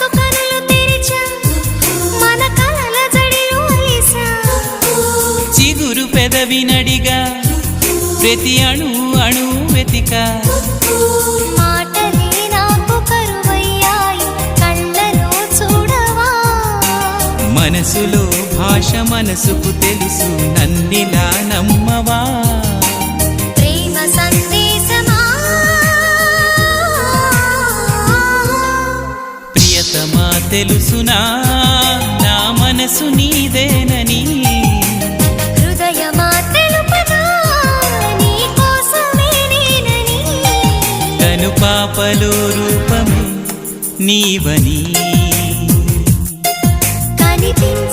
మనసు కనులు తెరిచా మన కలల జడిలో అలిసా చిగురు పెదవి నడిగా ప్రతి అణు అణు వెతిక మాటలే నాకు కరువయ్యాయి కళ్ళలో చూడవా మనసులో భాష మనసుకు తెలుసు నన్నిలా నమ్మవా ప్రేమ సందేశమా ప్రియతమా తెలుసునా నా మనసు నీదేనని హృదయమా తెలుపనా నీ కోసమే నేనని కను పాపలో రూపమే నీవని కనిపించ